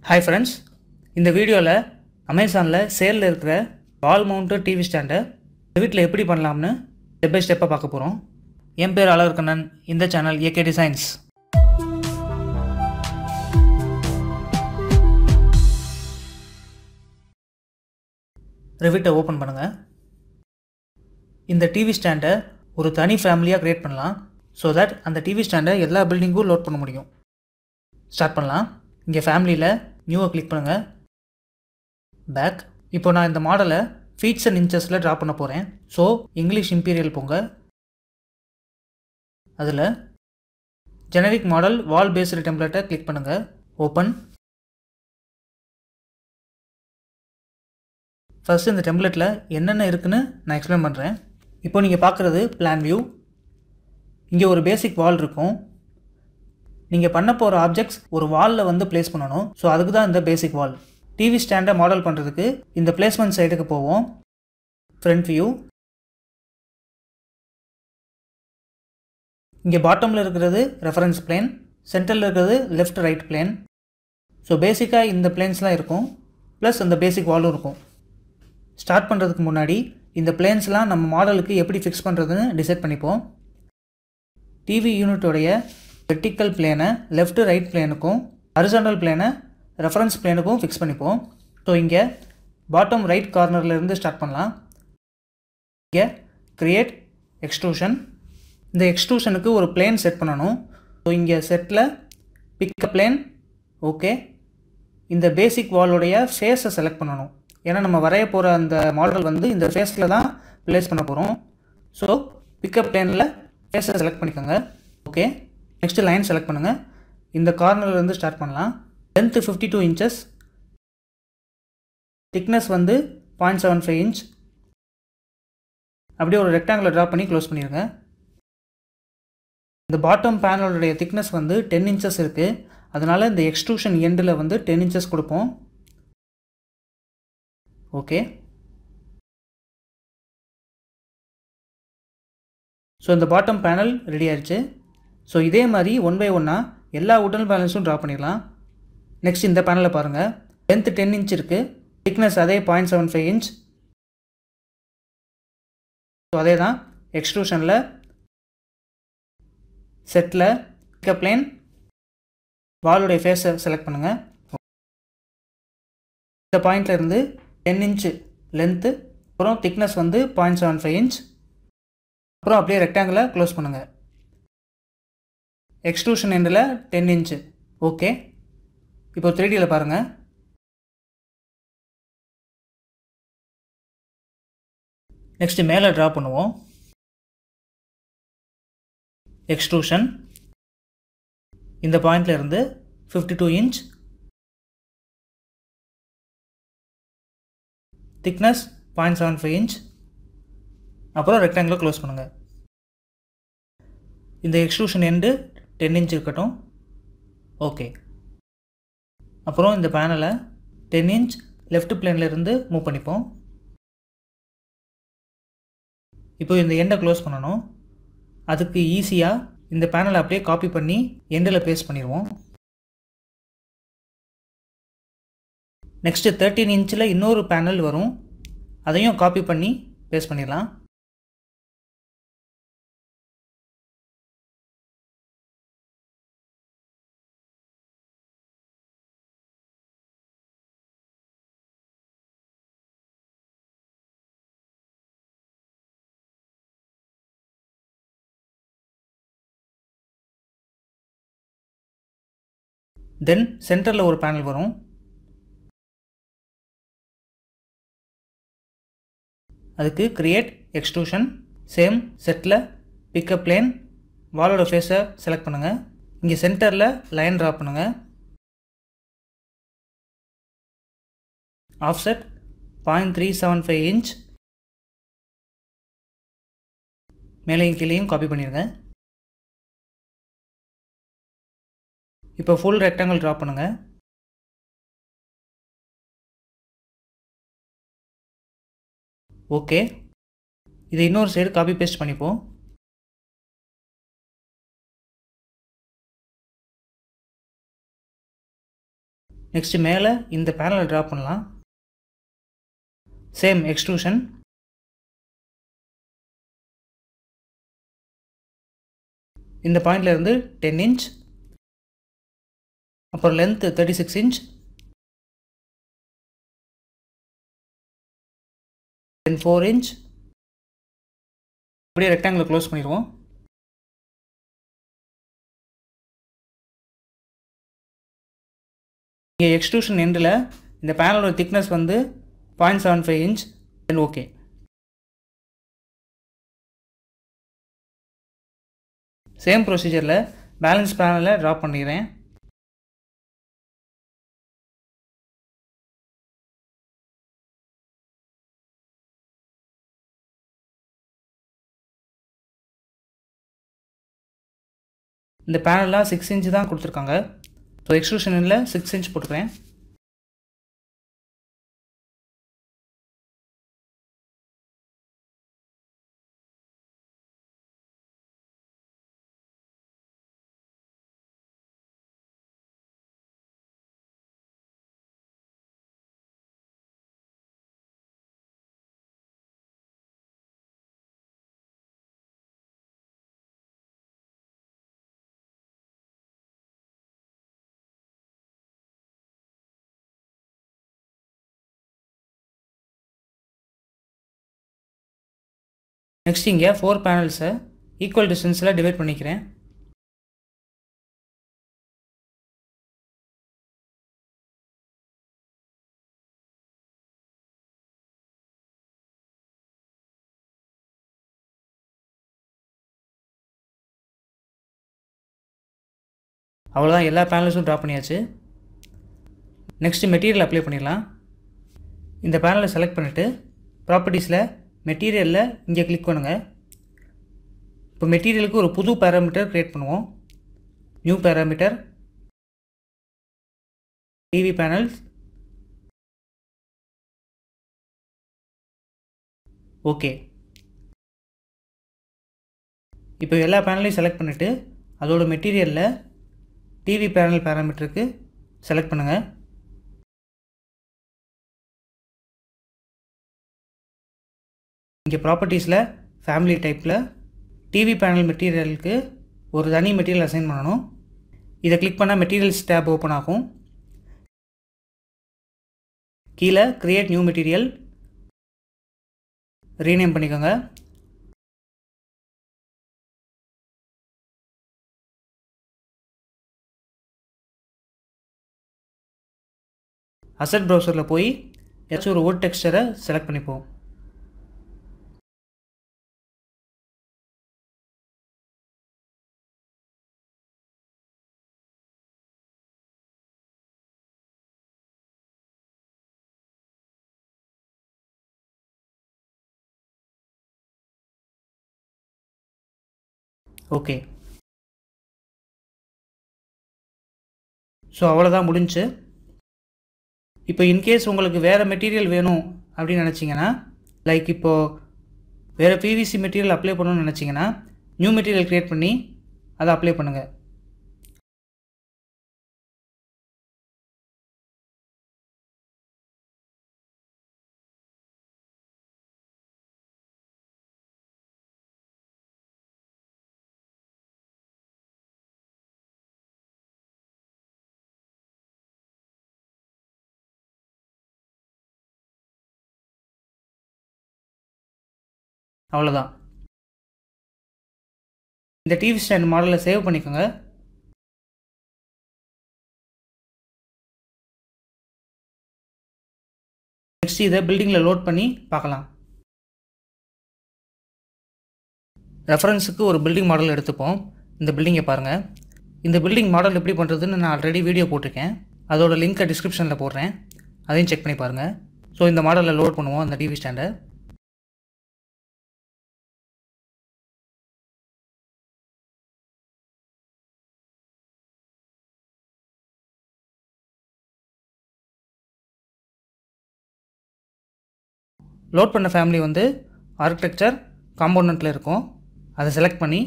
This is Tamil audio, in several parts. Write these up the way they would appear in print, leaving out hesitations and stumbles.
Hi friends, இந்த வீடியோவில் அமேசானில் சேலில் இருக்கிற வால் மவுண்டட் டிவி ஸ்டாண்டை வீட்டில் எப்படி பண்ணலாம்னு ஸ்டெப் பை ஸ்டெப்பாக பார்க்க போகிறோம். என் பேர் அழகர்கண்ணன். இந்த சேனல் ஏகே டிசைன்ஸ். ரெவிட்டை ஓப்பன் பண்ணுங்கள். இந்த டிவி ஸ்டாண்டை ஒரு தனி ஃபேமிலியாக க்ரியேட் பண்ணலாம். ஸோ தட் அந்த டிவி ஸ்டாண்டை எல்லா பில்டிங்கும் லோட் பண்ண முடியும். ஸ்டார்ட் பண்ணலாம். இங்கே ஃபேமிலியில் நியூவை கிளிக் பண்ணுங்கள். பேக். இப்போ நான் இந்த மாடலை ஃபீட்ஸ் அண்ட் இன்ச்சஸில் ட்ரா பண்ண போகிறேன். ஸோ இங்கிலீஷ் இம்பீரியல் போங்க. அதில் ஜெனரிக் மாடல் வால் பேஸ்டு டெம்ப்ளேட்டை கிளிக் பண்ணுங்கள். ஓப்பன். ஃபஸ்ட்டு இந்த டெம்ப்ளேட்டில் என்னென்ன இருக்குன்னு நான் எக்ஸ்பிளைன் பண்ணுறேன். இப்போ நீங்கள் பார்க்குறது பிளான் வியூ. இங்கே ஒரு பேசிக் வால் இருக்கும். நீங்கள் பண்ண போகிற ஆப்ஜெக்ட்ஸ் ஒரு வாலில் வந்து ப்ளேஸ் பண்ணணும். ஸோ அதுக்கு தான் இந்த பேசிக் வால். டிவி ஸ்டாண்டை மாடல் பண்ணுறதுக்கு இந்த பிளேஸ்மெண்ட் சைடுக்கு போவோம். Front view. இங்கே பாட்டமில் இருக்கிறது ரெஃபரன்ஸ் பிளேன், சென்டரில் இருக்கிறது லெஃப்ட் ரைட் பிளேன். ஸோ பேசிக்காக இந்த பிளேன்ஸ்லாம் இருக்கும், ப்ளஸ் அந்த பேசிக் வாலும் இருக்கும். ஸ்டார்ட் பண்ணுறதுக்கு முன்னாடி இந்த பிளேன்ஸ்லாம் நம்ம மாடலுக்கு எப்படி ஃபிக்ஸ் பண்ணுறதுன்னு டிசைட் பண்ணிப்போம். டிவி யூனிட்டோடைய வெர்டிக்கல் பிளேனை லெஃப்ட் ரைட் பிளேனுக்கும் ஹரிசாண்டல் பிளேனை ரெஃபரன்ஸ் பிளேனுக்கும் ஃபிக்ஸ் பண்ணிப்போம். ஸோ இங்கே பாட்டம் ரைட் கார்னர்லேருந்து ஸ்டார்ட் பண்ணலாம். இங்கே கிரியேட் எக்ஸ்ட்ரூஷன். இந்த எக்ஸ்ட்ரூஷனுக்கு ஒரு பிளேன் செட் பண்ணணும். ஸோ இங்கே செட்டில் பிக் பிளேன். ஓகே. இந்த பேசிக் வாலோடைய ஃபேஸை செலக்ட் பண்ணணும். ஏன்னா நம்ம வரைய போகிற அந்த மாடல் வந்து இந்த ஃபேஸில் தான் ப்ளேஸ் பண்ண போகிறோம். ஸோ பிக்கப் பிளேனில் ஃபேஸை செலக்ட் பண்ணிக்கோங்க. ஓகே. நெக்ஸ்ட்டு லைன் செலக்ட் பண்ணுங்கள். இந்த கார்னர்லேருந்து ஸ்டார்ட் பண்ணலாம். லென்த்து 52 inches, திக்னஸ் வந்து 0.75 inch. அப்படியே ஒரு ரெக்டாங்குலர் ட்ரா பண்ணி க்ளோஸ் பண்ணிடுங்க. இந்த பாட்டம் பேனலோடைய திக்னஸ் வந்து 10 inches இருக்குது. அதனால் இந்த எக்ஸ்ட்ரூஷன் எண்டில் வந்து 10 inches கொடுப்போம். ஓகே. ஸோ இந்த பாட்டம் பேனல் ரெடி ஆயிடுச்சு. ஸோ இதே மாதிரி 1 by 1 எல்லா உடன் பேலன்ஸும் ட்ரா பண்ணிடலாம். நெக்ஸ்ட் இந்த பேனலை பாருங்கள். லென்த்து 10 inch இருக்குது, திக்னஸ் அதே 0.75 inch. ஸோ அதே தான் எக்ஸ்ட்ரூஷனில் செட்டில் பிக்கப் பிளேன் வாலுடைய ஃபேஸை செலக்ட் பண்ணுங்கள். இந்த பாயிண்டில் இருந்து 10 inch லென்த்து, அப்புறம் திக்னஸ் வந்து 0.75 inch. அப்புறம் அப்படியே ரெக்டாங்கிளை க்ளோஸ் பண்ணுங்கள். எக்ஸ்ட்ரூஷன் எண்டில் 10 inch. ஓகே. இப்போ 3Dயில் பாருங்கள். நெக்ஸ்ட்டு மேலே ட்ரா பண்ணுவோம். எக்ஸ்ட்ரூஷன் இந்த பாயிண்டில் இருந்து 52 inch, திக்னஸ் 0.75 inch. அப்புறம் ரெக்டாங்கிளை க்ளோஸ் பண்ணுங்கள். இந்த எக்ஸ்ட்ரூஷன் எண்டு 10 inch இருக்கட்டும். ஓகே. அப்புறம் இந்த பேனலை 10 inch லெஃப்ட் பிளேன்லேருந்து மூவ் பண்ணிப்போம். இப்போ இந்த எண்டை க்ளோஸ் பண்ணணும். அதுக்கு ஈஸியாக இந்த பேனலை அப்படியே காப்பி பண்ணி எண்டில் பேஸ்ட் பண்ணிடுவோம். நெக்ஸ்ட்டு 13 inchல இன்னொரு பேனல் வரும், அதையும் காப்பி பண்ணி பேஸ்ட் பண்ணிடலாம். தென் சென்டரில் ஒரு பேனல் வரும். அதுக்கு கிரியேட் எக்ஸ்ட்ரூஷன். சேம் செட்டில் பிக்கப் பிளேன் வாலோட ஃபேஸை செலக்ட் பண்ணுங்கள். இங்கே சென்டரில் லைன் ட்ரா பண்ணுங்கள். Offset 0.375 inch. மேலேயும் கீழேயும் காப்பி பண்ணிடுங்க. இப்போ ஃபுல் ரெக்டாங்கிள் ட்ரா பண்ணுங்கள். ஓகே. இதை இன்னொரு சைடு காப்பி பேஸ்ட் பண்ணிப்போம். நெக்ஸ்ட்டு மேலே இந்த பேனலை ட்ரா பண்ணலாம். Same extrusion. இந்த பாயிண்டில் இருந்து 10 இன்ச், அப்புறம் லென்த் 36 இன்ச், தென் 4 இன்ச். அப்படியே ரெக்டாங்கிளை க்ளோஸ் பண்ணிடுவோம். இங்கே எக்ஸ்ட்ரூஷன் எண்டில் இந்த பேனலோட திக்னஸ் வந்து 0.75 இன்ச். Then okay. சேம் ப்ரொசீஜரில் பேலன்ஸ் பேனலை ட்ரா பண்ணிடுறேன். இந்த பேனல்லாம் 6 இன்ச் தான் கொடுத்துருக்காங்க. ஸோ எக்ஸ்ட்ரூஷனில் 6 இன்ச் போட்டுக்கிறேன். நெக்ஸ்ட் இங்கே 4 பேனல்ஸை ஈக்குவல் டிஸ்டன்ஸில் டிவைட் பண்ணிக்கிறேன். அவ்வளோதான், எல்லா பேனல்ஸும் ட்ரா பண்ணியாச்சு. நெக்ஸ்ட்டு மெட்டீரியல் அப்ளை பண்ணிடலாம். இந்த பேனலை செலக்ட் பண்ணிவிட்டு ப்ராப்பர்ட்டிஸில் மெட்டீரியலில் இங்கே கிளிக் பண்ணுங்கள். இப்போ மெட்டீரியலுக்கு ஒரு புது பேராமீட்டர் க்ரியேட் பண்ணுவோம். New parameter, TV panels, okay. இப்போ எல்லா பேனலையும் செலக்ட் பண்ணிவிட்டு அதோட மெட்டீரியலில் டிவி பேனல் பேராமீட்டருக்கு செலக்ட் பண்ணுங்கள். இங்கே ப்ராப்பர்ட்டிஸில் ஃபேமிலி டைப்பில் டிவி பேனல் மெட்டீரியலுக்கு ஒரு தனி மெட்டீரியல் அசைன் பண்ணணும். இதை கிளிக் பண்ணால் மெட்டீரியல்ஸ் டேப் ஓப்பன் ஆகும். கீழே கிரியேட் நியூ மெட்டீரியல் ரீநேம் பண்ணிக்கோங்க. அசெட் ப்ரௌசரில் போய் ஏதாச்சும் ஒரு வுட் டெக்ஸ்சரை செலக்ட் பண்ணிப்போம். ஓகே. ஸோ அவ்வளோதான், முடிஞ்சு. இப்போ இன்கேஸ் உங்களுக்கு வேறு மெட்டீரியல் வேணும் அப்படின்னு நினச்சிங்கன்னா, லைக் இப்போது வேறு பிவிசி மெட்டீரியல் அப்ளை பண்ணணும்னு நினச்சிங்கன்னா நியூ மெட்டீரியல் க்ரியேட் பண்ணி அதை அப்ளை பண்ணுங்கள். அவ்வளோதான். இந்த டிவி ஸ்டாண்ட் மாடலை சேவ் பண்ணிக்கோங்க. நெக்ஸ்ட் இதை பில்டிங்கில் லோட் பண்ணி பார்க்கலாம். ரெஃபரன்ஸுக்கு ஒரு பில்டிங் மாடல் எடுத்துப்போம். இந்த பில்டிங்கை பாருங்கள். இந்த பில்டிங் மாடல் எப்படி பண்ணுறதுன்னு நான் ஆல்ரெடி வீடியோ போட்டிருக்கேன். அதோட லிங்க்கை டிஸ்கிரிப்ஷனில் போடுறேன், அதையும் செக் பண்ணி பாருங்கள். ஸோ இந்த மாடலில் லோட் பண்ணுவோம் அந்த டிவி ஸ்டாண்டை. லோட் பண்ண ஃபேமிலி வந்து ஆர்கிடெக்சர் காம்போனண்ட்டில் இருக்கும். அதை செலக்ட் பண்ணி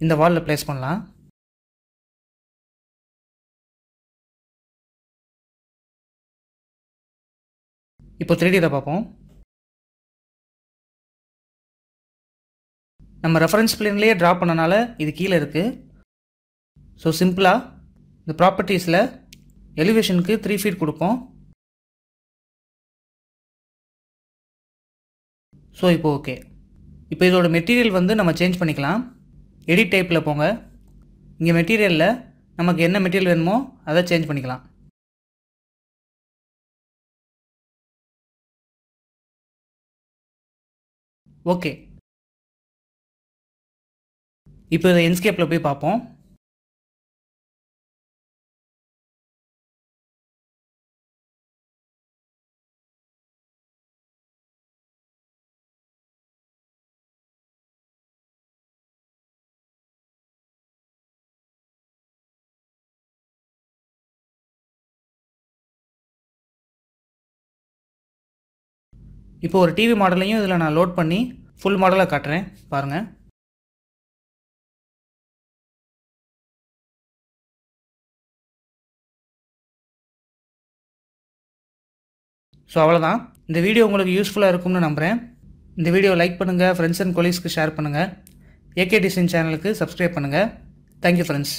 இந்த வாலில் ப்ளேஸ் பண்ணலாம். இப்போ 3Dயில் பார்ப்போம். நம்ம ரெஃபரன்ஸ் பிளேன்லேயே ட்ரா பண்ணனால இது கீழே இருக்குது. ஸோ சிம்பிளாக இந்த ப்ராப்பர்ட்டிஸில் எலிவேஷனுக்கு 3 feet கொடுப்போம். ஸோ இப்போ ஓகே. இப்போ இதோட மெட்டீரியல் வந்து நம்ம சேஞ்ச் பண்ணிக்கலாம். எடிட் டைப்பில் போங்க. இங்கே மெட்டீரியலில் நமக்கு என்ன மெட்டீரியல் வேணுமோ அதை சேஞ்ச் பண்ணிக்கலாம். ஓகே. இப்போ இதை என்ஸ்கேப்பில் போய் பார்ப்போம். இப்போ ஒரு டிவி மாடலையும் இதில் நான் லோட் பண்ணி ஃபுல் மாடலாக காட்டுறேன் பாருங்கள். ஸோ அவ்வளோதான். இந்த வீடியோ உங்களுக்கு யூஸ்ஃபுல்லாக இருக்கும்னு நம்புகிறேன். இந்த வீடியோ லைக் பண்ணுங்கள், ஃப்ரெண்ட்ஸ் அண்ட் கொலீக்ஸ்க்கு ஷேர் பண்ணுங்கள். ஏகே டிசைன் சேனலுக்கு சப்ஸ்கிரைப் பண்ணுங்கள். Thank you friends.